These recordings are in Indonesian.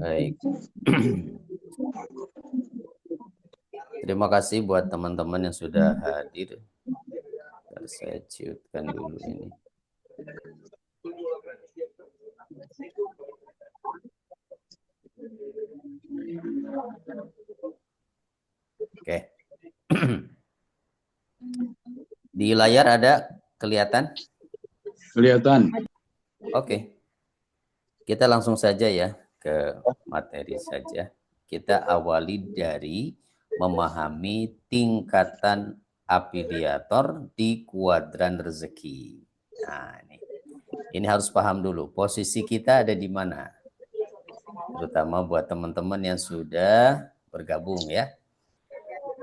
Baik. Terima kasih buat teman-teman yang sudah hadir. Saya ciutkan dulu ini. Oke. Di layar ada kelihatan? Kelihatan. Oke. Kita langsung saja ya ke materi saja. Kita awali dari memahami tingkatan afiliator di kuadran rezeki. Nah, ini harus paham dulu posisi kita ada di mana. Terutama buat teman-teman yang sudah bergabung ya.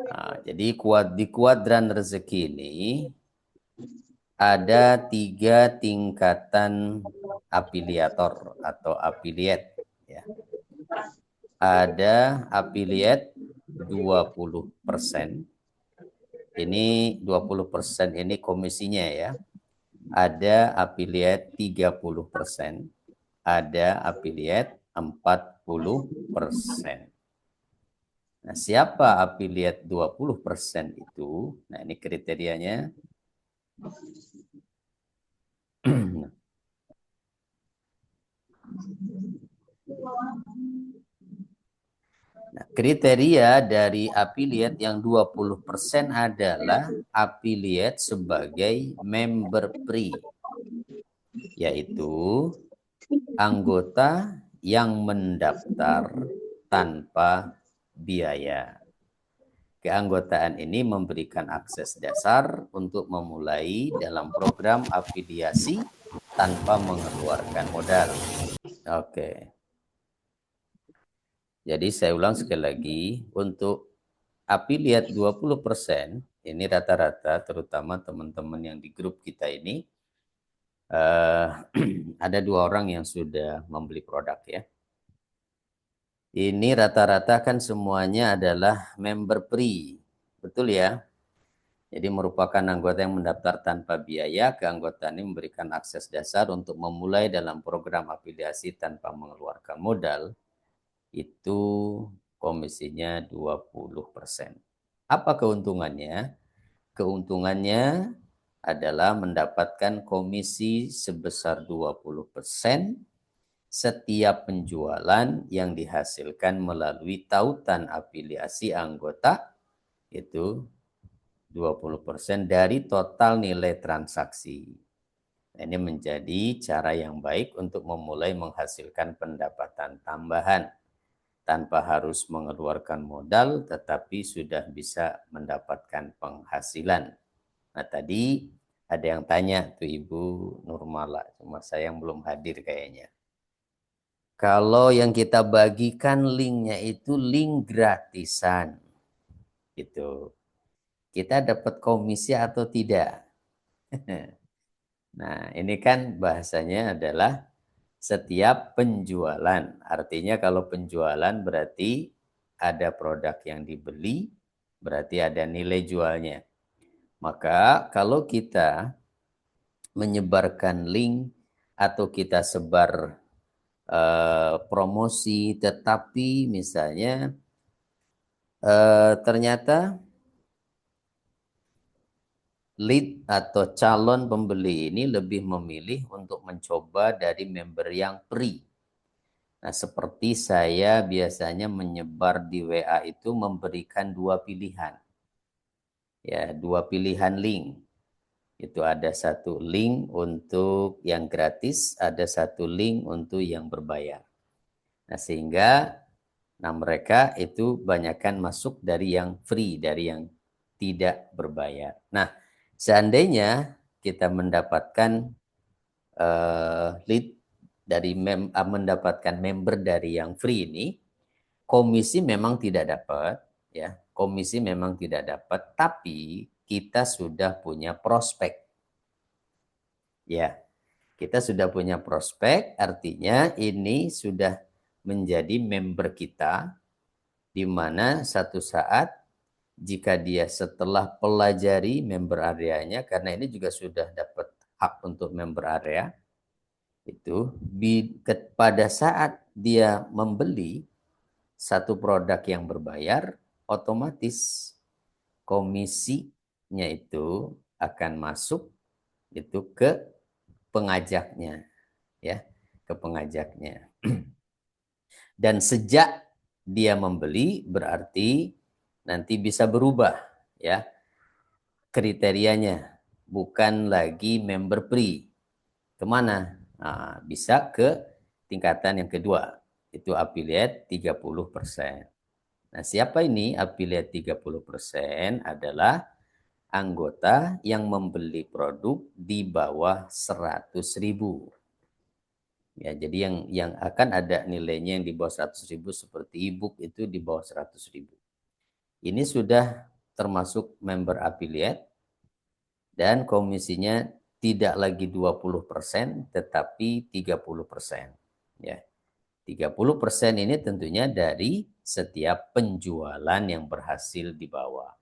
Nah, jadi di kuadran rezeki ini ada 3 tingkatan afiliator atau affiliate ya. Ada affiliate 20%. Ini 20% ini komisinya ya. Ada affiliate 30%. Ada affiliate 40%. Nah, siapa affiliate 20% itu? Nah, ini kriterianya. Nah, kriteria dari affiliate yang 20% adalah affiliate sebagai member free, yaitu anggota yang mendaftar tanpa biaya. Keanggotaan ini memberikan akses dasar untuk memulai dalam program afiliasi tanpa mengeluarkan modal. Oke. Jadi saya ulang sekali lagi, untuk affiliate 20%, ini rata-rata terutama teman-teman yang di grup kita ini, ada 2 orang yang sudah membeli produk ya. Ini rata-rata kan semuanya adalah member free, betul ya? Jadi merupakan anggota yang mendaftar tanpa biaya. Keanggotaan ini memberikan akses dasar untuk memulai dalam program afiliasi tanpa mengeluarkan modal. Itu komisinya 20%. Apa keuntungannya? Keuntungannya adalah mendapatkan komisi sebesar 20% setiap penjualan yang dihasilkan melalui tautan afiliasi anggota, itu 20% dari total nilai transaksi. Ini menjadi cara yang baik untuk memulai menghasilkan pendapatan tambahan tanpa harus mengeluarkan modal, tetapi sudah bisa mendapatkan penghasilan. Nah, tadi ada yang tanya tuh Ibu Nurmala, cuma saya yang belum hadir kayaknya. Kalau yang kita bagikan linknya itu link gratisan, gitu. Kita dapat komisi atau tidak? Nah, ini kan bahasanya adalah setiap penjualan. Artinya kalau penjualan berarti ada produk yang dibeli, berarti ada nilai jualnya. Maka kalau kita menyebarkan link atau kita sebar promosi, tetapi misalnya ternyata lead atau calon pembeli ini lebih memilih untuk mencoba dari member yang free. Nah, seperti saya biasanya menyebar di WA itu memberikan 2 pilihan. Ya, 2 pilihan link. Itu ada 1 link untuk yang gratis, ada 1 link untuk yang berbayar. Nah, sehingga mereka itu banyakkan masuk dari yang free, dari yang tidak berbayar. Nah, seandainya kita mendapatkan lead dari mendapatkan member dari yang free ini, komisi memang tidak dapat ya, komisi memang tidak dapat, tapi kita sudah punya prospek. Ya, kita sudah punya prospek, artinya ini sudah menjadi member kita, di mana satu saat jika dia setelah pelajari member areanya, karena ini juga sudah dapat hak untuk member area, itu pada saat dia membeli satu produk yang berbayar, otomatis komisinya itu akan masuk itu ke pengajaknya, ya, ke pengajaknya. Dan sejak dia membeli berarti nanti bisa berubah, ya, kriterianya, bukan lagi member free. Kemana? Nah, bisa ke tingkatan yang kedua, itu affiliate 30%. Nah, siapa ini affiliate 30%? Adalah anggota yang membeli produk di bawah 100.000. Ya, jadi yang akan ada nilainya yang di bawah 100.000 seperti e-book itu di bawah 100.000. Ini sudah termasuk member affiliate dan komisinya tidak lagi 20% tetapi 30%. Ya. 30% ini tentunya dari setiap penjualan yang berhasil dibawa.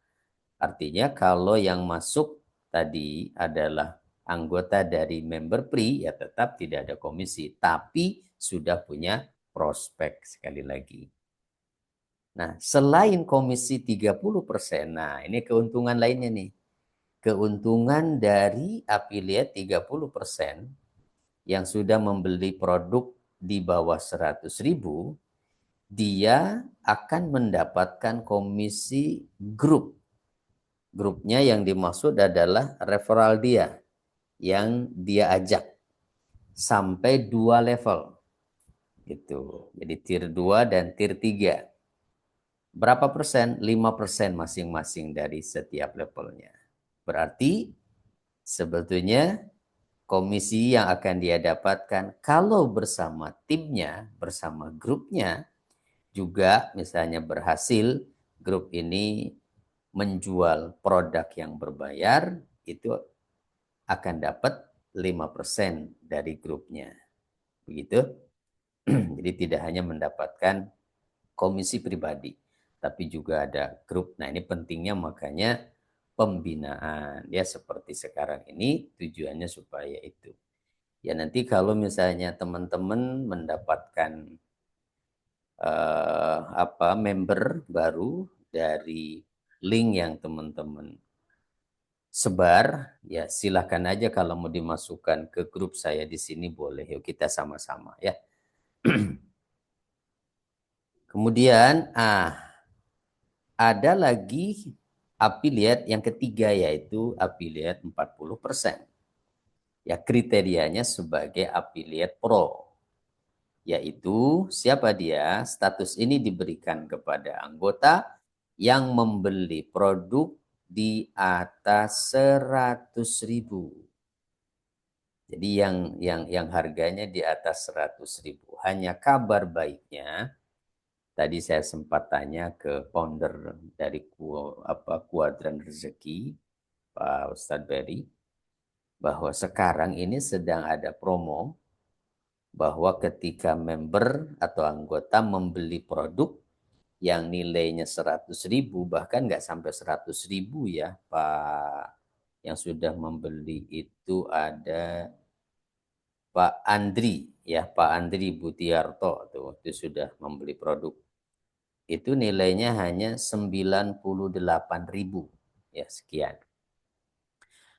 Artinya kalau yang masuk tadi adalah anggota dari member free, ya tetap tidak ada komisi, tapi sudah punya prospek sekali lagi. Nah, selain komisi 30%, nah ini keuntungan lainnya nih. Keuntungan dari affiliate 30% yang sudah membeli produk di bawah 100.000, dia akan mendapatkan komisi grup. Grupnya yang dimaksud adalah referral dia yang dia ajak sampai 2 level. Gitu. Jadi tier 2 dan tier 3. Berapa persen? 5% masing-masing dari setiap levelnya. Berarti sebetulnya komisi yang akan dia dapatkan kalau bersama timnya, bersama grupnya, juga misalnya berhasil grup ini menjual produk yang berbayar, itu akan dapat 5% dari grupnya. Begitu. Jadi tidak hanya mendapatkan komisi pribadi, tapi juga ada grup. Nah, ini pentingnya makanya pembinaan. Ya, seperti sekarang ini tujuannya supaya itu. Ya, nanti kalau misalnya teman-teman mendapatkan member baru dari link yang teman-teman sebar, ya silahkan aja kalau mau dimasukkan ke grup saya di sini boleh. Yuk kita sama-sama ya. Kemudian ada lagi affiliate yang ketiga yaitu affiliate 40%. Ya kriterianya sebagai affiliate pro. Yaitu siapa dia? Status ini diberikan kepada anggota yang membeli produk di atas 100.000. Jadi yang harganya di atas 100.000. Hanya kabar baiknya, tadi saya sempat tanya ke founder dari Kuadran Rezeki, Pak Ustadz Berry, bahwa sekarang ini sedang ada promo bahwa ketika member atau anggota membeli produk yang nilainya 100.000, bahkan nggak sampai 100.000 ya Pak, yang sudah membeli itu ada Pak Andri, ya Pak Andri Butiarto tuh, itu sudah membeli produk. Itu nilainya hanya 98.000, ya sekian.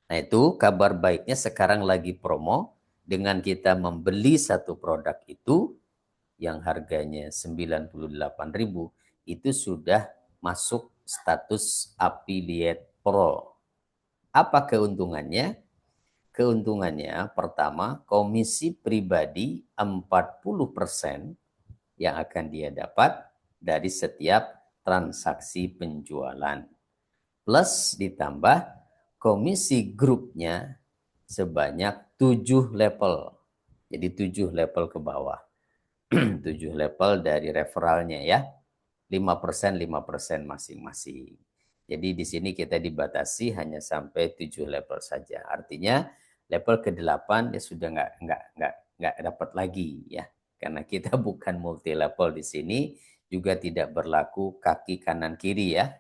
Nah itu kabar baiknya sekarang lagi promo, dengan kita membeli satu produk itu yang harganya 98.000 itu sudah masuk status affiliate pro. Apa keuntungannya? Keuntungannya pertama, komisi pribadi 40% yang akan dia dapat dari setiap transaksi penjualan. Plus ditambah komisi grupnya sebanyak 7 level. Jadi 7 level ke bawah. 7 level dari referralnya ya. 5% 5% masing-masing. Jadi di sini kita dibatasi hanya sampai 7 level saja. Artinya level ke-8 ya sudah nggak dapat lagi ya. Karena kita bukan multi level di sini, juga tidak berlaku kaki kanan kiri ya.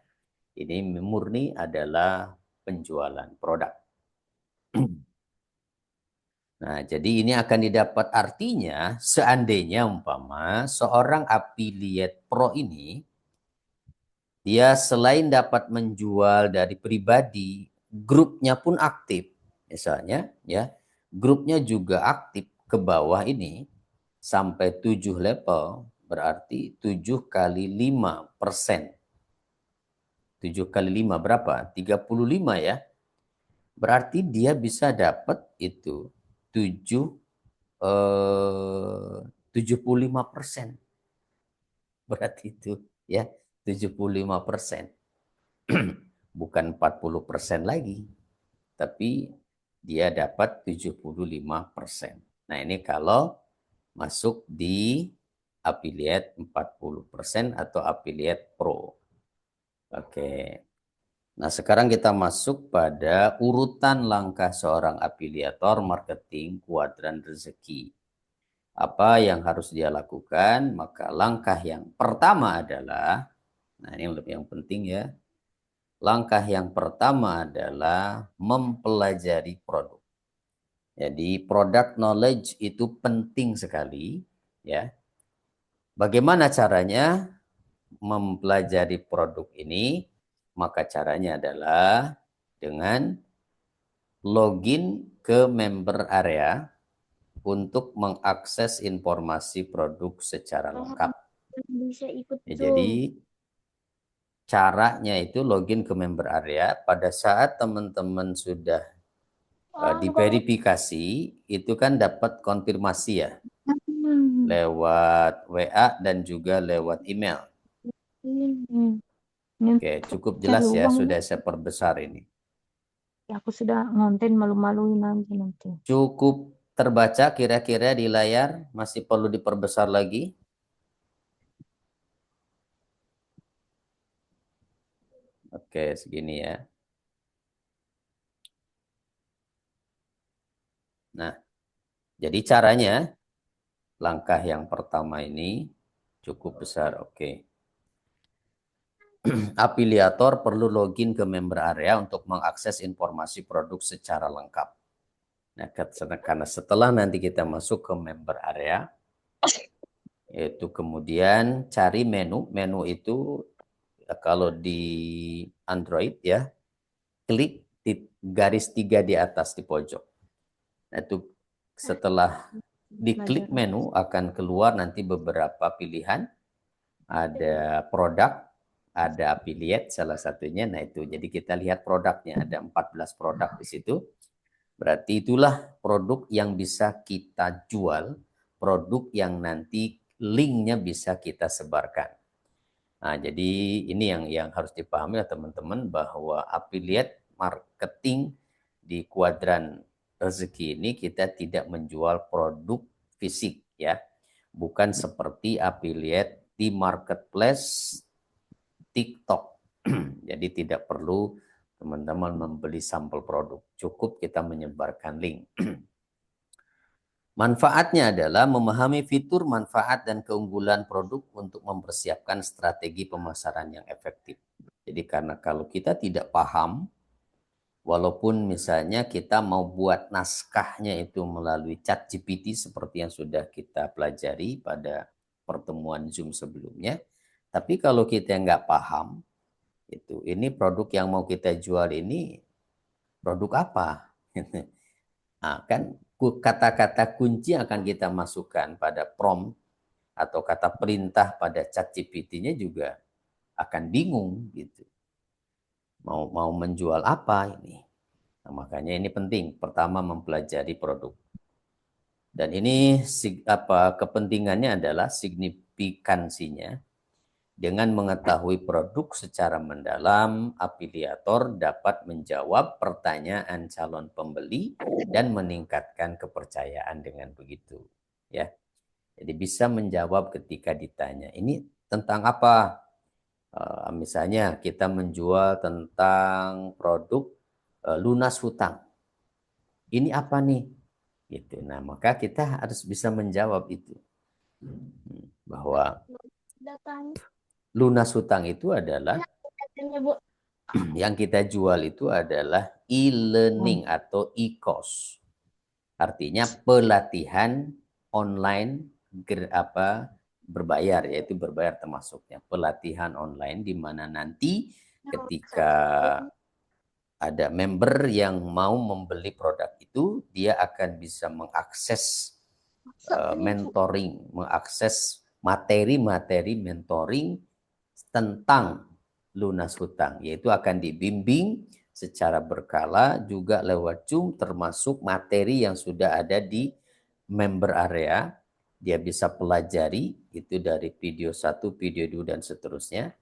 Ini murni adalah penjualan produk. Nah, jadi ini akan didapat artinya seandainya umpama seorang affiliate pro ini dia selain dapat menjual dari pribadi, grupnya pun aktif. Misalnya ya, grupnya juga aktif ke bawah ini sampai 7 level, berarti 7 kali 5%. 7 kali 5 berapa? 35 ya. Berarti dia bisa dapat itu 7 75%. Berarti itu ya 75%. Bukan 40% lagi, tapi dia dapat 75%. Nah, ini kalau masuk di affiliate 40% atau affiliate pro. Oke. Nah, sekarang kita masuk pada urutan langkah seorang afiliator marketing kuadran rezeki. Apa yang harus dia lakukan? Maka langkah yang pertama adalah, nah ini yang penting ya, langkah yang pertama adalah mempelajari produk. Jadi product knowledge itu penting sekali ya. Bagaimana caranya mempelajari produk ini? Maka caranya adalah dengan login ke member area untuk mengakses informasi produk secara lengkap. Bisa ikut Ya, Zoom. jadi caranya itu login ke member area pada saat teman-teman sudah diverifikasi itu kan dapat konfirmasi ya lewat WA dan juga lewat email. Oke, cukup jelas ya, sudah saya perbesar ini. Ya, aku sudah ngonten malu-maluin aja nanti. Cukup terbaca kira-kira di layar, masih perlu diperbesar lagi? Oke, segini ya. Nah, jadi caranya langkah yang pertama ini cukup besar. Oke. Afiliator perlu login ke member area untuk mengakses informasi produk secara lengkap. Nah, karena setelah nanti kita masuk ke member area, yaitu kemudian cari menu. Menu itu kalau di Android ya, klik di garis 3 di atas di pojok. Nah, itu setelah diklik menu akan keluar nanti beberapa pilihan. Ada produk, ada affiliate salah satunya. Nah, itu jadi kita lihat produknya, ada 14 produk di situ. Berarti itulah produk yang bisa kita jual, produk yang nanti linknya bisa kita sebarkan. Nah, jadi ini yang harus dipahami ya teman-teman, bahwa affiliate marketing di kuadran rezeki ini kita tidak menjual produk fisik ya. Bukan seperti affiliate di marketplace TikTok. Jadi tidak perlu teman-teman membeli sampel produk. Cukup kita menyebarkan link. Manfaatnya adalah memahami fitur, manfaat, dan keunggulan produk untuk mempersiapkan strategi pemasaran yang efektif. Jadi karena kalau kita tidak paham, walaupun misalnya kita mau buat naskahnya itu melalui ChatGPT seperti yang sudah kita pelajari pada pertemuan Zoom sebelumnya, tapi kalau kita nggak paham, ini produk yang mau kita jual ini produk apa? Nah, kan kata-kata kunci akan kita masukkan pada prompt atau kata perintah pada ChatGPT-nya juga akan bingung gitu. Mau menjual apa ini? Nah, makanya ini penting. Pertama mempelajari produk. Dan ini kepentingannya adalah signifikansinya. Dengan mengetahui produk secara mendalam, afiliator dapat menjawab pertanyaan calon pembeli dan meningkatkan kepercayaan dengan begitu. Ya, jadi bisa menjawab ketika ditanya, ini tentang apa? Misalnya kita menjual tentang produk lunas hutang. Ini apa nih? Gitu. Nah, maka kita harus bisa menjawab itu. Bahwa lunas hutang itu adalah yang kita jual itu adalah e-learning atau e-course. Artinya pelatihan online berbayar, yaitu berbayar termasuknya. Pelatihan online di mana nanti ketika ada member yang mau membeli produk itu, dia akan bisa mengakses mentoring, mengakses materi-materi mentoring tentang lunas hutang, yaitu akan dibimbing secara berkala juga lewat Zoom, termasuk materi yang sudah ada di member area. Dia bisa pelajari itu dari video 1, video 2 dan seterusnya,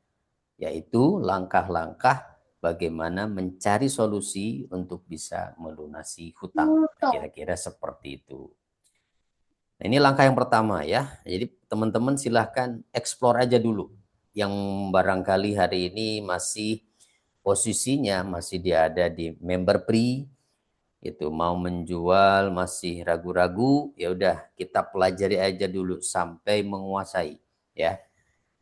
yaitu langkah-langkah bagaimana mencari solusi untuk bisa melunasi hutang. Kira-kira seperti itu. Nah, ini langkah yang pertama ya. Jadi teman-teman silahkan explore aja dulu. Yang barangkali hari ini masih posisinya masih dia ada di member free, itu mau menjual masih ragu-ragu, ya udah kita pelajari aja dulu sampai menguasai ya.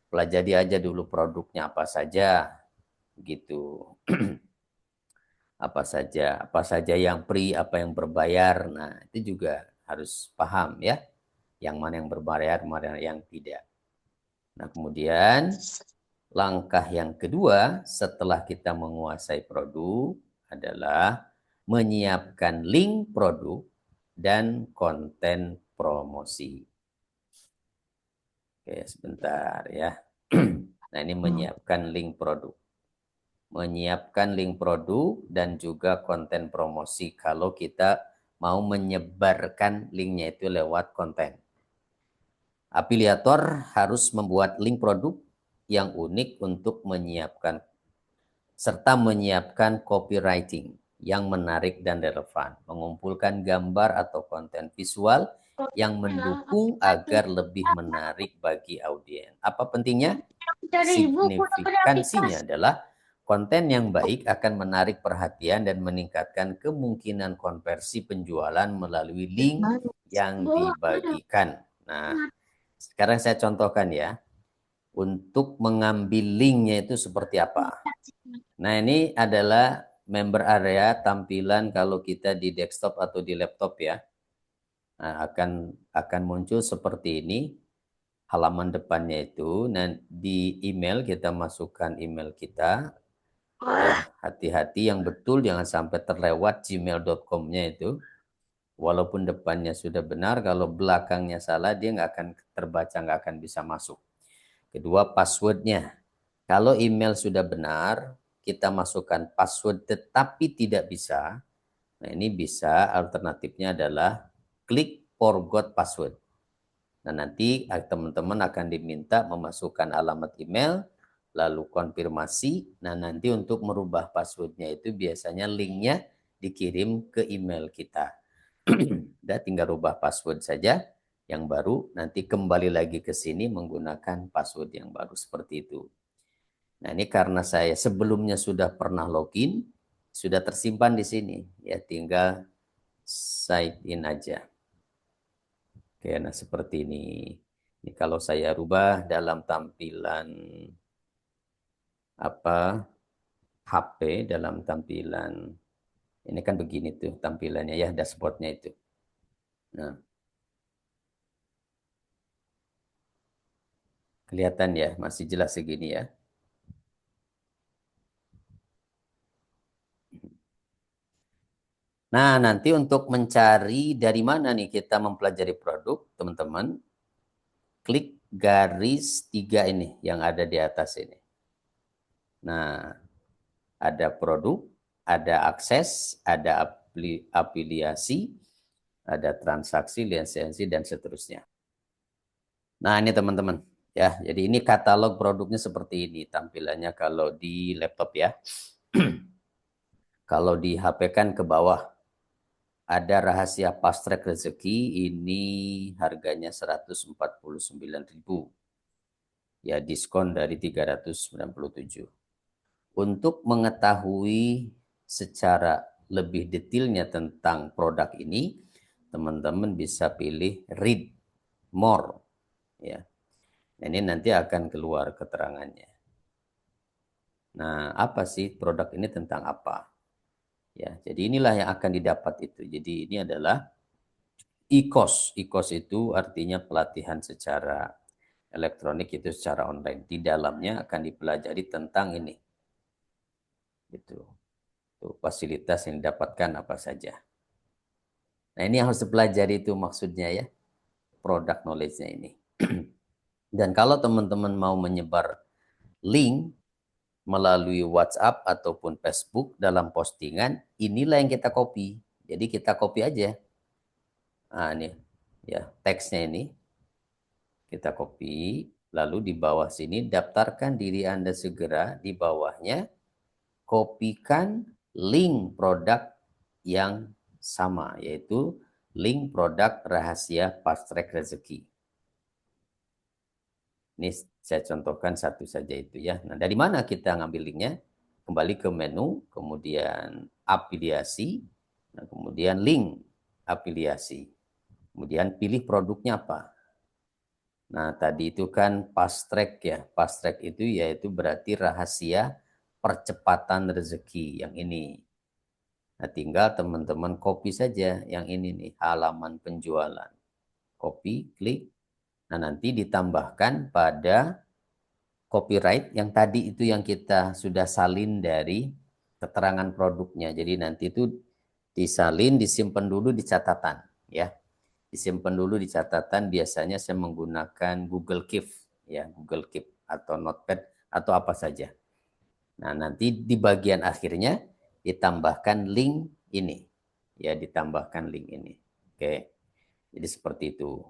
Pelajari aja dulu produknya apa saja gitu. Apa saja yang free, apa yang berbayar. Nah, itu juga harus paham ya. Yang mana yang berbayar, mana yang tidak. Nah, kemudian langkah yang kedua setelah kita menguasai produk adalah menyiapkan link produk dan konten promosi. Oke, sebentar ya. Nah, ini menyiapkan link produk. Menyiapkan link produk dan juga konten promosi kalau kita mau menyebarkan linknya itu lewat konten. Afiliator harus membuat link produk yang unik untuk menyiapkan serta menyiapkan copywriting yang menarik dan relevan, mengumpulkan gambar atau konten visual yang mendukung agar lebih menarik bagi audiens. Apa pentingnya? Signifikansinya adalah konten yang baik akan menarik perhatian dan meningkatkan kemungkinan konversi penjualan melalui link yang dibagikan. Nah, sekarang saya contohkan ya. Untuk mengambil linknya itu seperti apa. Nah, ini adalah member area tampilan kalau kita di desktop atau di laptop ya. Nah, akan muncul seperti ini halaman depannya itu. Nah, di email kita masukkan email kita. Ya, hati-hati yang betul jangan sampai terlewat gmail.com-nya itu. Walaupun depannya sudah benar, kalau belakangnya salah dia nggak akan terbaca, nggak akan bisa masuk. Kedua, passwordnya. Kalau email sudah benar, kita masukkan password tetapi tidak bisa. Nah, ini bisa alternatifnya adalah klik forgot password. Nah, nanti teman-teman akan diminta memasukkan alamat email, lalu konfirmasi. Nah, nanti untuk merubah passwordnya itu biasanya linknya dikirim ke email kita. Udah tinggal rubah password saja yang baru, nanti kembali lagi ke sini menggunakan password yang baru seperti itu. Nah, ini karena saya sebelumnya sudah pernah login, sudah tersimpan di sini. Ya, tinggal sign in aja. Oke, nah seperti ini. Ini kalau saya rubah dalam tampilan HP, dalam tampilan ini kan begini tuh tampilannya ya, dashboardnya itu. Nah, kelihatan ya, masih jelas segini ya. Nah, nanti untuk mencari dari mana nih kita mempelajari produk, teman-teman, klik garis 3 ini yang ada di atas ini. Nah, ada produk, ada akses, ada afiliasi, ada transaksi, lisensi, dan seterusnya. Nah, ini teman-teman. Ya, jadi ini katalog produknya seperti ini tampilannya kalau di laptop ya. Kalau di HP kan ke bawah. Ada rahasia fast track rezeki, ini harganya 149.000. Ya, diskon dari 397. Untuk mengetahui secara lebih detailnya tentang produk ini, teman-teman bisa pilih read more. Ya. Ini nanti akan keluar keterangannya. Nah, apa sih produk ini tentang apa? Ya, jadi inilah yang akan didapat itu. Jadi ini adalah e-course. E-course itu artinya pelatihan secara elektronik, itu secara online. Di dalamnya akan dipelajari tentang ini. Gitu. Tuh, fasilitas yang didapatkan apa saja. Nah, ini yang harus dipelajari itu maksudnya ya, product knowledge-nya ini. Dan kalau teman-teman mau menyebar link melalui WhatsApp ataupun Facebook dalam postingan, inilah yang kita copy. Jadi kita copy aja. Nah, ini ya, teksnya ini kita copy, lalu di bawah sini daftarkan diri Anda segera, di bawahnya kopikan link produk yang sama, yaitu link produk rahasia Fast Track Rezeki. Ini saya contohkan satu saja itu ya. Nah, dari mana kita ngambil linknya? Kembali ke menu, kemudian afiliasi, nah, kemudian link afiliasi. Kemudian pilih produknya apa. Nah, tadi itu kan fast track ya. Fast track itu yaitu berarti rahasia percepatan rezeki yang ini. Nah, tinggal teman-teman copy saja yang ini nih, halaman penjualan. Copy, klik. Nah, nanti ditambahkan pada copyright yang tadi itu yang kita sudah salin dari keterangan produknya. Jadi nanti itu disalin, disimpan dulu di catatan ya. Disimpan dulu di catatan, biasanya saya menggunakan Google Keep ya, Google Keep atau Notepad atau apa saja. Nah, nanti di bagian akhirnya ditambahkan link ini. Ya, ditambahkan link ini. Oke. Jadi seperti itu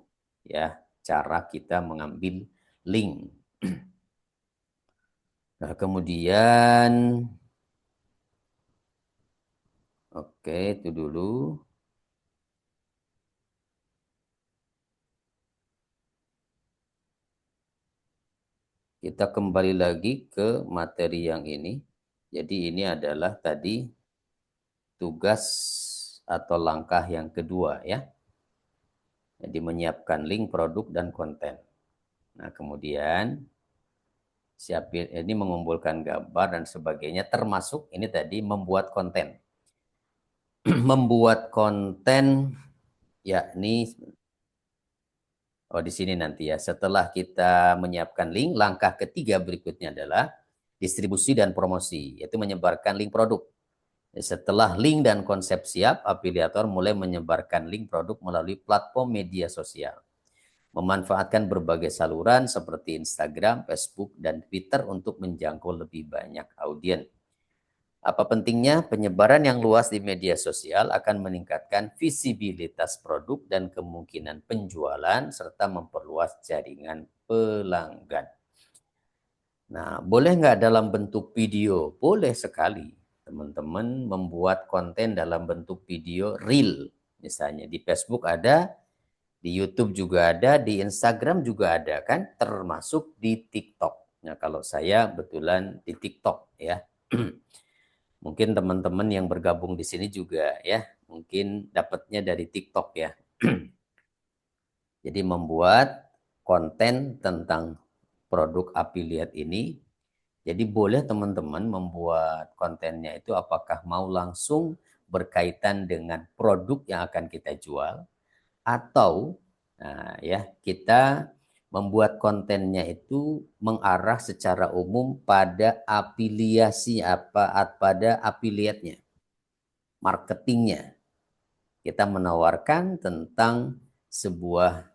ya, cara kita mengambil link. Nah, kemudian oke, itu dulu. Kita kembali lagi ke materi yang ini. Jadi ini adalah tadi tugas atau langkah yang kedua ya. Jadi menyiapkan link, produk, dan konten. Nah, kemudian siapin ini, mengumpulkan gambar dan sebagainya, termasuk ini tadi membuat konten. Membuat konten yakni di sini nanti ya. Setelah kita menyiapkan link, langkah ketiga berikutnya adalah distribusi dan promosi, yaitu menyebarkan link produk. Setelah link dan konsep siap, afiliator mulai menyebarkan link produk melalui platform media sosial. Memanfaatkan berbagai saluran seperti Instagram, Facebook, dan Twitter untuk menjangkau lebih banyak audiens. Apa pentingnya? Penyebaran yang luas di media sosial akan meningkatkan visibilitas produk dan kemungkinan penjualan serta memperluas jaringan pelanggan. Nah, boleh nggak dalam bentuk video? Boleh sekali. Teman-teman membuat konten dalam bentuk video reel. Misalnya di Facebook ada, di YouTube juga ada, di Instagram juga ada kan, termasuk di TikTok. Nah, kalau saya kebetulan di TikTok ya. Mungkin teman-teman yang bergabung di sini juga ya, mungkin dapatnya dari TikTok ya. Jadi membuat konten tentang produk affiliate ini. Jadi boleh teman-teman membuat kontennya itu apakah mau langsung berkaitan dengan produk yang akan kita jual, atau ya kita membuat kontennya itu mengarah secara umum pada afiliasi pada affiliate-nya, marketingnya. Kita menawarkan tentang sebuah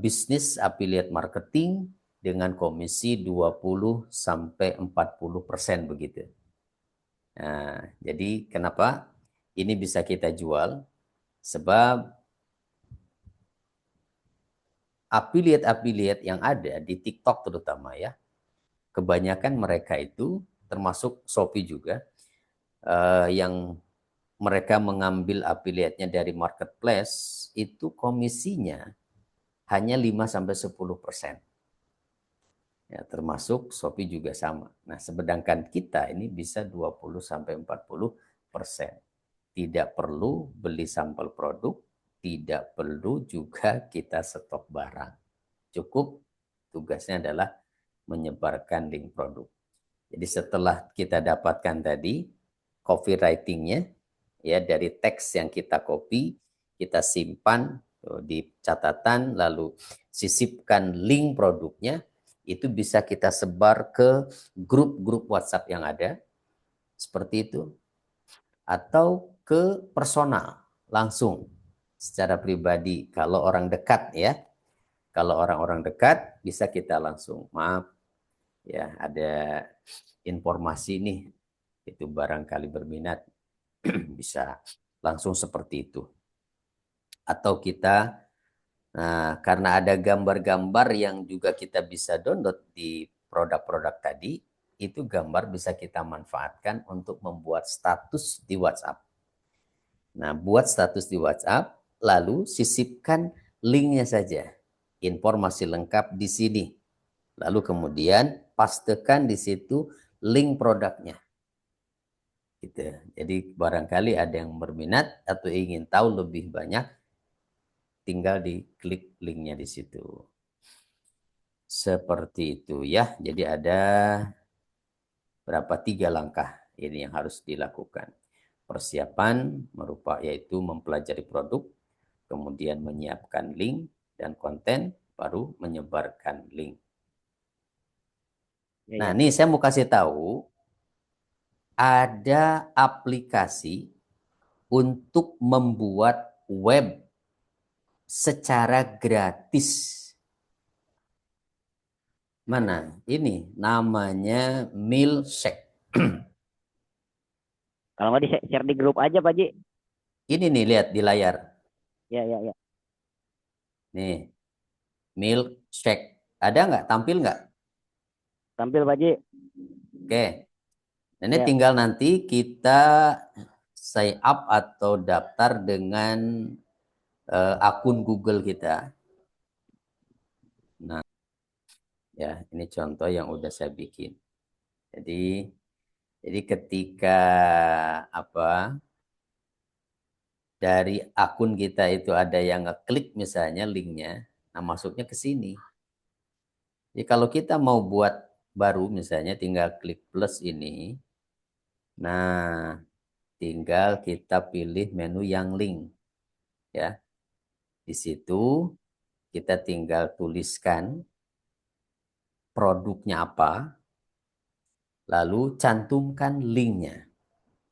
bisnis affiliate marketing dengan komisi 20 sampai 40% begitu. Nah, jadi kenapa ini bisa kita jual? Sebab affiliate-affiliate yang ada di TikTok terutama ya, kebanyakan mereka itu termasuk Shopee juga, yang mereka mengambil affiliate-nya dari marketplace itu komisinya hanya 5-10%. Ya, termasuk Shopee juga sama. Nah, sedangkan kita ini bisa 20-40%. Tidak perlu beli sampel produk, tidak perlu juga kita stok barang. Cukup tugasnya adalah menyebarkan link produk. Jadi setelah kita dapatkan tadi copywriting-nya ya, dari teks yang kita copy, kita simpan di catatan, lalu sisipkan link produknya, itu bisa kita sebar ke grup-grup WhatsApp yang ada, seperti itu, atau ke personal, langsung, secara pribadi, kalau orang dekat ya. Kalau orang-orang dekat, bisa kita langsung, maaf, ya ada informasi nih, itu barangkali berminat, bisa langsung seperti itu. Atau kita, nah, karena ada gambar-gambar yang juga kita bisa download di produk-produk tadi, itu gambar bisa kita manfaatkan untuk membuat status di WhatsApp. Nah, buat status di WhatsApp, lalu sisipkan linknya saja. Informasi lengkap di sini. Lalu kemudian pastekan di situ link produknya. Gitu. Jadi barangkali ada yang berminat atau ingin tahu lebih banyak, tinggal diklik linknya di situ. Seperti itu ya. Jadi ada berapa 3 langkah ini yang harus dilakukan. Persiapan yaitu mempelajari produk, kemudian menyiapkan link dan konten, baru menyebarkan link. Nah, ini saya mau kasih tahu, ada aplikasi untuk membuat web secara gratis. Mana? Ini namanya Milkshake. Kalau nggak di-share di grup aja, Pak Ji. Ini nih, lihat di layar. Ya. Nih, Milkshake. Ada nggak? Tampil nggak? Tampil, Pak Ji. Oke. Ini Ya. tinggal nanti kita sign up atau daftar dengan akun Google kita. Nah, ya ini contoh yang udah saya bikin. Jadi ketika dari akun kita itu ada yang ngeklik misalnya linknya, nah masuknya ke sini. Jadi kalau kita mau buat baru misalnya, tinggal klik plus ini. Nah, tinggal kita pilih menu yang link. Ya. Di situ kita tinggal tuliskan produknya apa, lalu cantumkan linknya.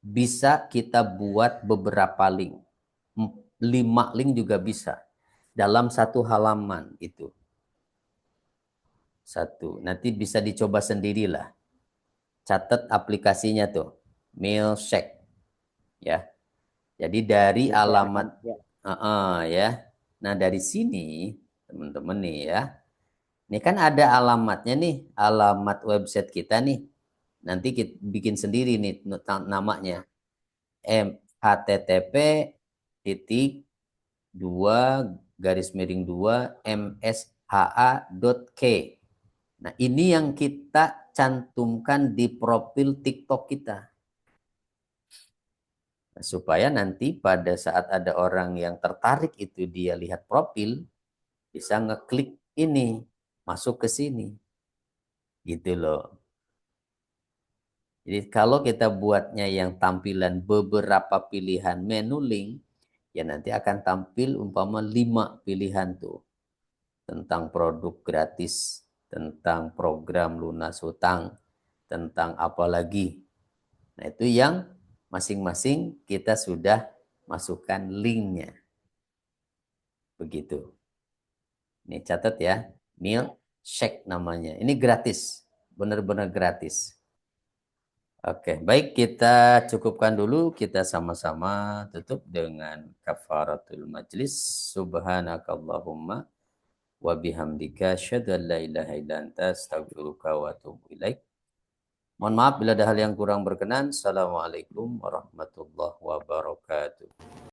Bisa kita buat beberapa link. 5 link juga bisa. Dalam satu halaman itu. Satu. Nanti bisa dicoba sendirilah. Catat aplikasinya tuh. Milkshake. Ya. Jadi dari alamat. Ya. Nah dari sini teman-teman nih ya. Ini kan ada alamatnya nih. Alamat website kita nih. Nanti kita bikin sendiri nih namanya. http://msha.k. Nah, ini yang kita cantumkan di profil TikTok kita. Nah, supaya nanti pada saat ada orang yang tertarik itu dia lihat profil, bisa ngeklik ini, masuk ke sini. Gitu loh. Jadi kalau kita buatnya yang tampilan beberapa pilihan menu link, ya nanti akan tampil umpama 5 pilihan tuh. Tentang produk gratis, tentang program lunas hutang, tentang apa lagi. Nah itu yang masing-masing kita sudah masukkan linknya. Begitu. Ini catat ya, Milkshake namanya. Ini gratis, benar-benar gratis. Oke, baik, kita cukupkan dulu. Kita sama-sama tutup dengan kafaratul majlis. Subhanakallahumma wa bihamdika asyhadu an la ilaha illa anta astaghfiruka wa atubu ilaik. Mohon maaf bila ada hal yang kurang berkenan. Assalamualaikum warahmatullahi wabarakatuh.